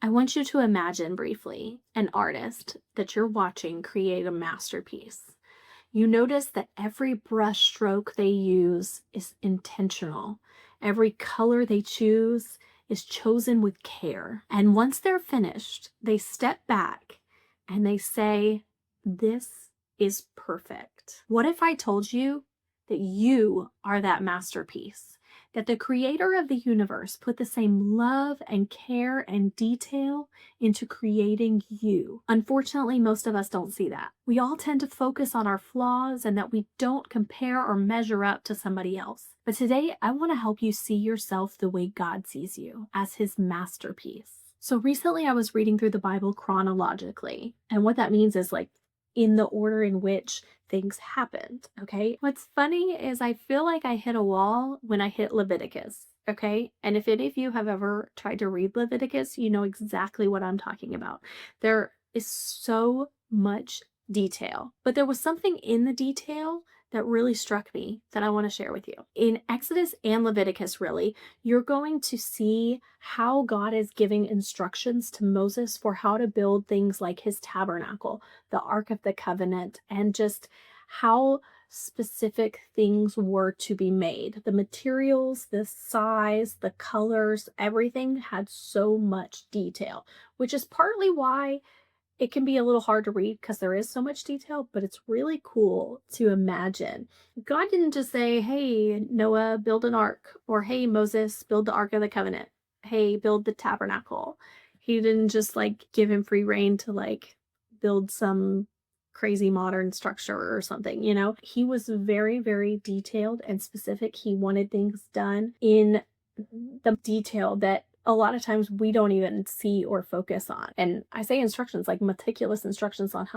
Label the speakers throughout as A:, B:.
A: I want you to imagine briefly an artist that you're watching create a masterpiece. You notice that every brush stroke they use is intentional. Every color they choose is chosen with care. And once they're finished, they step back and they say, "This is perfect." What if I told you that you are that masterpiece? That the creator of the universe put the same love and care and detail into creating you. Unfortunately, most of us don't see that. We all tend to focus on our flaws and that we don't compare or measure up to somebody else. But today, I want to help you see yourself the way God sees you, as his masterpiece. So recently, I was reading through the Bible chronologically. And what that means is like in the order in which things happened. Okay. What's funny is I feel like I hit a wall when I hit Leviticus. Okay. And if any of you have ever tried to read Leviticus, you know exactly what I'm talking about. There is so much detail, but there was something in the detail that really struck me that I want to share with you. In Exodus and Leviticus, really, you're going to see how God is giving instructions to Moses for how to build things like his tabernacle, the Ark of the Covenant, and just how specific things were to be made. The materials, the size, the colors, everything had so much detail, which is partly why it can be a little hard to read because there is so much detail, but it's really cool to imagine. God didn't just say, "Hey, Noah, build an ark," or "Hey, Moses, build the Ark of the Covenant. Hey, build the tabernacle." He didn't just like give him free reign to like build some crazy modern structure or something, you know? He was very, very detailed and specific. He wanted things done in the detail that a lot of times we don't even see or focus on. And I say instructions, like meticulous instructions on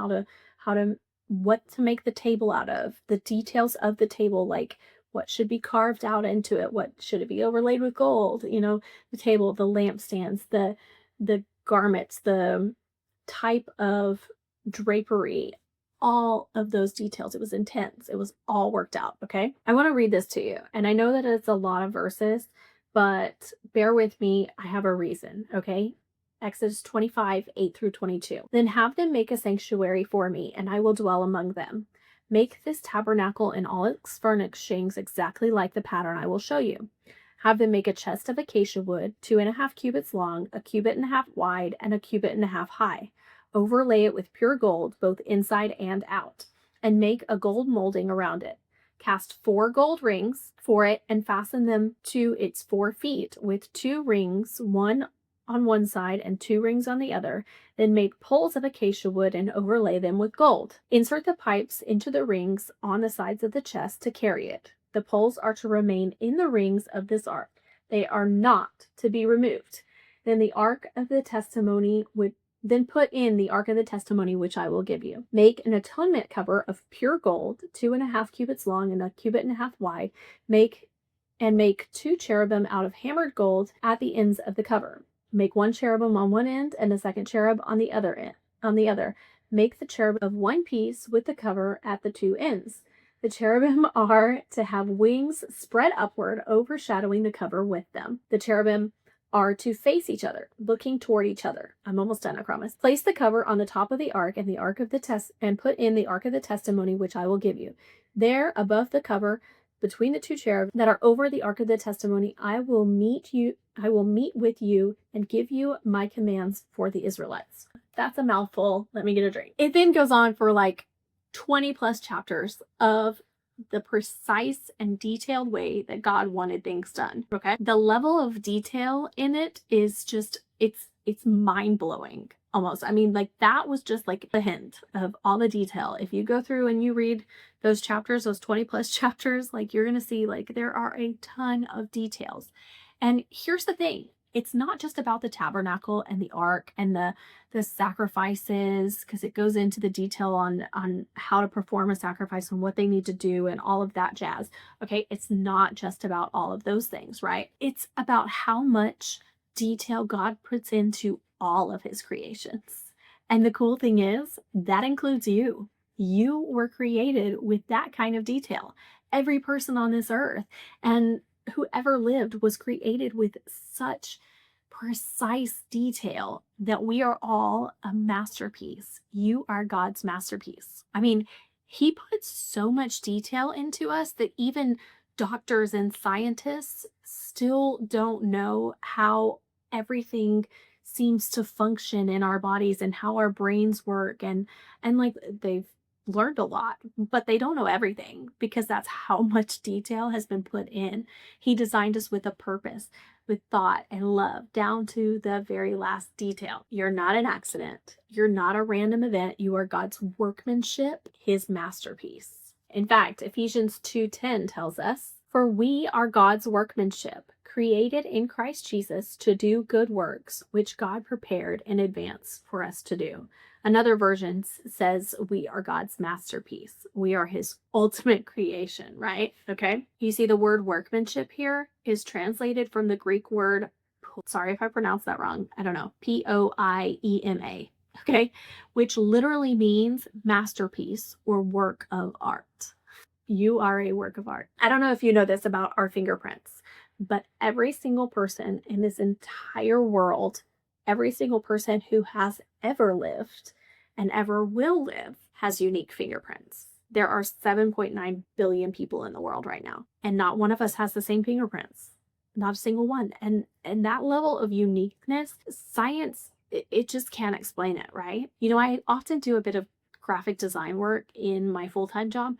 A: what to make the table out of, the details of the table, like what should be carved out into it, what should it be overlaid with gold, you know, the table, the lampstands, the garments, the type of drapery, all of those details. It was intense. It was all worked out. Okay. I want to read this to you. And I know that it's a lot of verses, but bear with me. I have a reason. Okay. Exodus 25, 8 through 22. Then have them make a sanctuary for me, and I will dwell among them. Make this tabernacle and all its furnishings exactly like the pattern I will show you. Have them make a chest of acacia wood, 2.5 cubits long, a cubit and a half wide, and a cubit and a half high. Overlay it with pure gold, both inside and out, and make a gold molding around it. Cast 4 gold rings for it and fasten them to its 4 feet with 2 rings, one on one side and 2 rings on the other. Then make poles of acacia wood and overlay them with gold. Insert the pipes into the rings on the sides of the chest to carry it. The poles are to remain in the rings of this ark. They are not to be removed. Then the ark of the testimony would then put in the ark of the testimony, which I will give you. Make an atonement cover of pure gold, 2.5 cubits long and a cubit and a half wide. Make 2 cherubim out of hammered gold at the ends of the cover. Make 1 cherubim on one end and a second cherub on the other end. On the other, make the cherub of one piece with the cover at the 2 ends. The cherubim are to have wings spread upward, overshadowing the cover with them. The cherubim are to face each other, looking toward each other. I'm almost done, I promise. Place the cover on the top of the ark and the ark of the and put in the ark of the testimony, which I will give you. There, above the cover, between the 2 cherubim that are over the ark of the testimony, I will meet with you and give you my commands for the Israelites. That's a mouthful. Let me get a drink. It then goes on for like 20 plus chapters of the precise and detailed way that God wanted things done. Okay. The level of detail in it is just, it's mind-blowing almost. I mean, like that was just like a hint of all the detail. If you go through and you read those chapters, those 20 plus chapters, like you're going to see like there are a ton of details. And here's the thing. It's not just about the tabernacle and the ark and the sacrifices, because it goes into the detail on how to perform a sacrifice and what they need to do and all of that jazz. Okay, it's not just about all of those things, right? It's about how much detail God puts into all of his creations. And the cool thing is that includes you. You were created with that kind of detail. Every person on this earth and whoever lived was created with such precise detail that we are all a masterpiece. You are God's masterpiece. I mean, He puts so much detail into us that even doctors and scientists still don't know how everything seems to function in our bodies and how our brains work, and like they've learned a lot, but they don't know everything because that's how much detail has been put in. He designed us with a purpose, with thought and love, down to the very last detail. You're not an accident. You're not a random event. You are God's workmanship, His masterpiece. In fact, Ephesians 2:10 tells us, "For we are God's workmanship, created in Christ Jesus to do good works, which God prepared in advance for us to do." Another version says we are God's masterpiece. We are His ultimate creation, right? Okay. You see, the word workmanship here is translated from the Greek word, sorry if I pronounced that wrong, I don't know, Poiema, okay, which literally means masterpiece or work of art. You are a work of art. I don't know if you know this about our fingerprints, but every single person in this entire world, every single person who has ever lived and ever will live has unique fingerprints. There are 7.9 billion people in the world right now, and not one of us has the same fingerprints. Not a single one. And that level of uniqueness, science, it just can't explain it, right? You know, I often do a bit of graphic design work in my full-time job,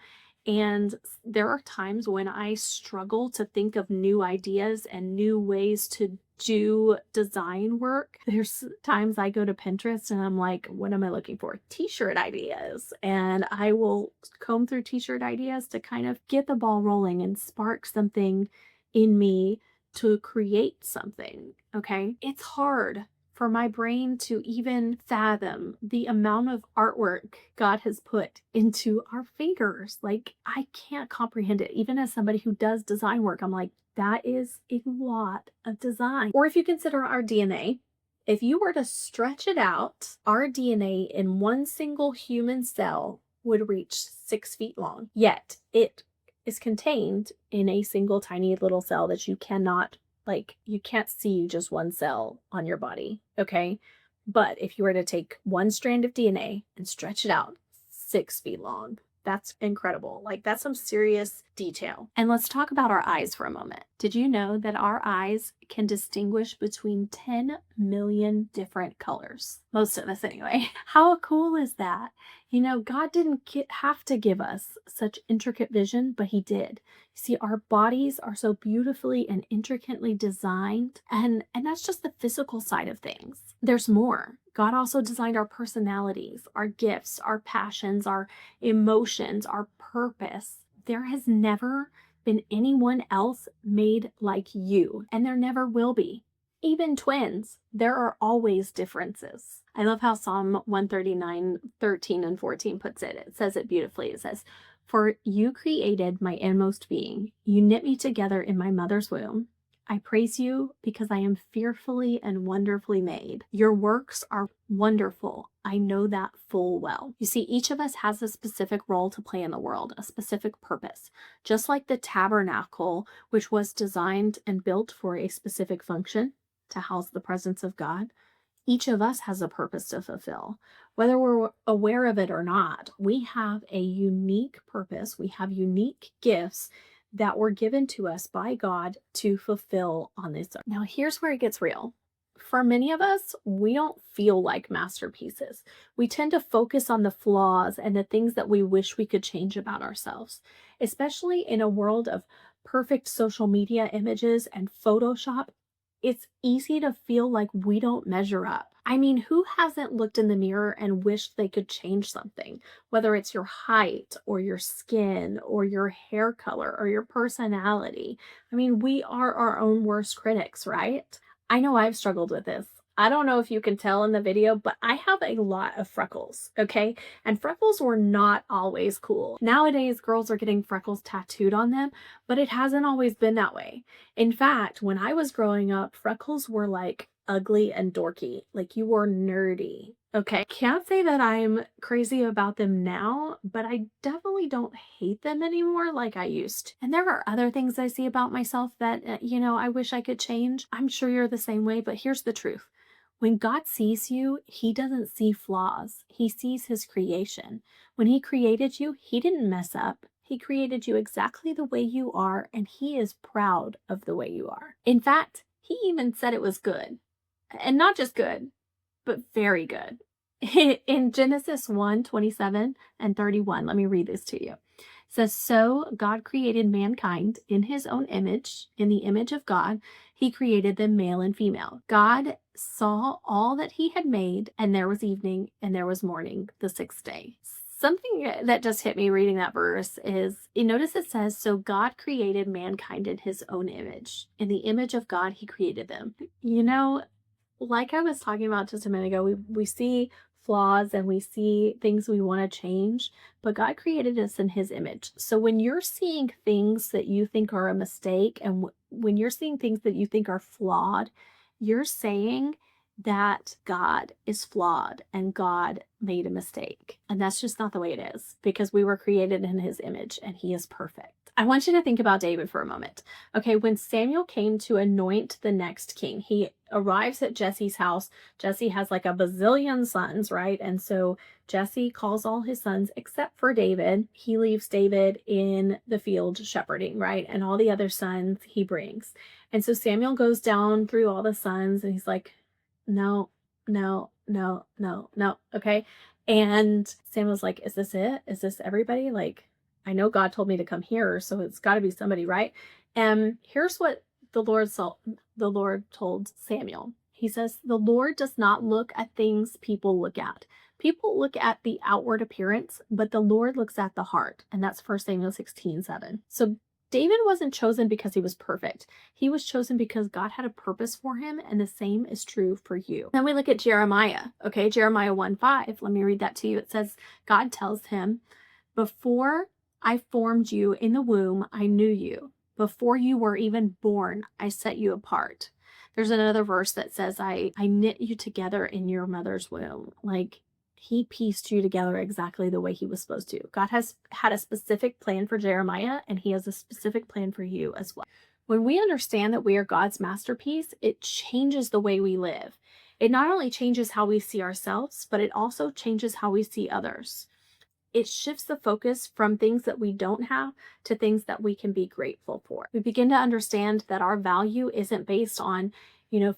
A: and there are times when I struggle to think of new ideas and new ways to do design work. There's times I go to Pinterest and I'm like, what am I looking for? T-shirt ideas. And I will comb through t-shirt ideas to kind of get the ball rolling and spark something in me to create something. Okay. It's hard for my brain to even fathom the amount of artwork God has put into our fingers. Like, I can't comprehend it. Even as somebody who does design work, I'm like, that is a lot of design. Or if you consider our DNA, if you were to stretch it out, our DNA in one single human cell would reach 6 feet long. Yet it is contained in a single tiny little cell that you cannot, like, you can't see just one cell on your body, okay? But if you were to take one strand of DNA and stretch it out 6 feet long, that's incredible. Like, that's some serious detail. And let's talk about our eyes for a moment. Did you know that our eyes can distinguish between 10 million different colors? Most of us anyway. How cool is that? You know, God didn't have to give us such intricate vision, but He did. See, our bodies are so beautifully and intricately designed, and that's just the physical side of things. There's more. God also designed our personalities, our gifts, our passions, our emotions, our purpose. There has never been anyone else made like you, and there never will be. Even twins, there are always differences. I love how Psalm 139:13 and 14 puts it. It says it beautifully. It says, "For you created my inmost being. You knit me together in my mother's womb. I praise you because I am fearfully and wonderfully made. Your works are wonderful. I know that full well." You see, each of us has a specific role to play in the world, a specific purpose. Just like the tabernacle, which was designed and built for a specific function to house the presence of God, each of us has a purpose to fulfill. Whether we're aware of it or not, we have a unique purpose. We have unique gifts that were given to us by God to fulfill on this earth. Now, here's where it gets real. For many of us, we don't feel like masterpieces. We tend to focus on the flaws and the things that we wish we could change about ourselves, especially in a world of perfect social media images and Photoshop. It's easy to feel like we don't measure up. I mean, who hasn't looked in the mirror and wished they could change something? Whether it's your height or your skin or your hair color or your personality. I mean, we are our own worst critics, right? I know I've struggled with this. I don't know if you can tell in the video, but I have a lot of freckles, okay? And freckles were not always cool. Nowadays, girls are getting freckles tattooed on them, but it hasn't always been that way. In fact, when I was growing up, freckles were like ugly and dorky. Like, you were nerdy. Okay. Can't say that I'm crazy about them now, but I definitely don't hate them anymore like I used to. And there are other things I see about myself that, I wish I could change. I'm sure you're the same way, but here's the truth. When God sees you, he doesn't see flaws. He sees his creation. When he created you, he didn't mess up. He created you exactly the way you are, and he is proud of the way you are. In fact, he even said it was good. And not just good, but very good. In Genesis 1:27 and 31, let me read this to you. It says, "So God created mankind in his own image, in the image of God, he created them male and female. God saw all that he had made, and there was evening and there was morning, the sixth day." Something that just hit me reading that verse is, you notice it says, "So God created mankind in his own image. In the image of God, he created them." Like I was talking about just a minute ago, we see flaws and we see things we want to change, but God created us in his image. So when you're seeing things that you think are a mistake and when you're seeing things that you think are flawed, you're saying that God is flawed and God made a mistake. And that's just not the way it is, because we were created in his image and he is perfect. I want you to think about David for a moment. Okay, when Samuel came to anoint the next king, he arrives at Jesse's house. Jesse has like a bazillion sons, right? And so Jesse calls all his sons except for David. He leaves David in the field shepherding, right? And all the other sons he brings. And so Samuel goes down through all the sons and he's like, no, no, no, no, no. Okay. And Samuel's like, is this it? Is this everybody? Like, I know God told me to come here, so it's got to be somebody, right? And here's what the Lord told Samuel. He says, "The Lord does not look at things people look at. People look at the outward appearance, but the Lord looks at the heart." And that's 1 Samuel 16:7. So David wasn't chosen because he was perfect. He was chosen because God had a purpose for him, and the same is true for you. Then we look at Jeremiah. Okay, Jeremiah 1:5. Let me read that to you. It says, God tells him, "Before I formed you in the womb, I knew you. Before you were even born, I set you apart." There's another verse that says, I knit you together in your mother's womb. Like, he pieced you together exactly the way he was supposed to. God has had a specific plan for Jeremiah, and he has a specific plan for you as well. When we understand that we are God's masterpiece, it changes the way we live. It not only changes how we see ourselves, but it also changes how we see others. It shifts the focus from things that we don't have to things that we can be grateful for. We begin to understand that our value isn't based on,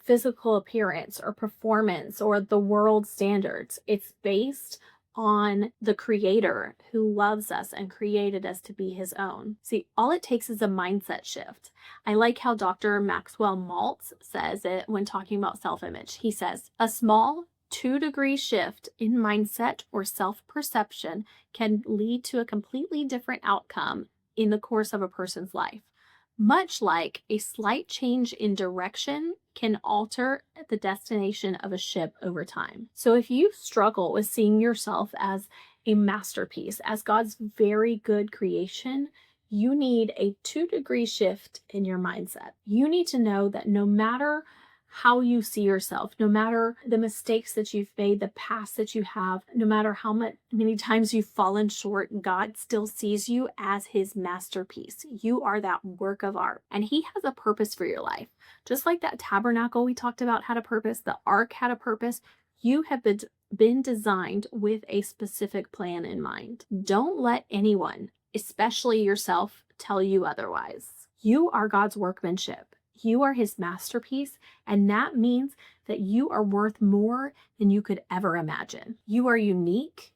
A: physical appearance or performance or the world standards. It's based on the Creator who loves us and created us to be his own. See, all it takes is a mindset shift. I like how Dr. Maxwell Maltz says it when talking about self-image. He says, "A small 2-degree shift in mindset or self-perception can lead to a completely different outcome in the course of a person's life. Much like a slight change in direction can alter the destination of a ship over time." So if you struggle with seeing yourself as a masterpiece, as God's very good creation, you need a 2-degree shift in your mindset. You need to know that no matter how you see yourself, no matter the mistakes that you've made, the past that you have, no matter how many times you've fallen short, God still sees you as his masterpiece. You are that work of art, and he has a purpose for your life. Just like that tabernacle we talked about had a purpose, the ark had a purpose. You have been designed with a specific plan in mind. Don't let anyone, especially yourself, tell you otherwise. You are God's workmanship. You are his masterpiece, and that means that you are worth more than you could ever imagine. You are unique,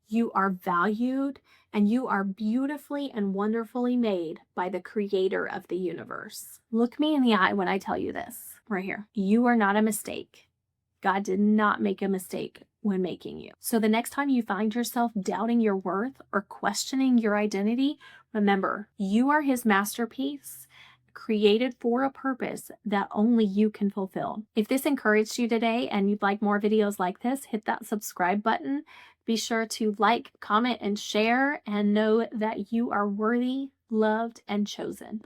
A: you are valued, and you are beautifully and wonderfully made by the Creator of the universe. Look me in the eye when I tell you this, right here. You are not a mistake. God did not make a mistake when making you. So the next time you find yourself doubting your worth or questioning your identity, remember, you are his masterpiece, created for a purpose that only you can fulfill. If this encouraged you today and you'd like more videos like this, hit that subscribe button. Be sure to like, comment, and share, and know that you are worthy, loved, and chosen.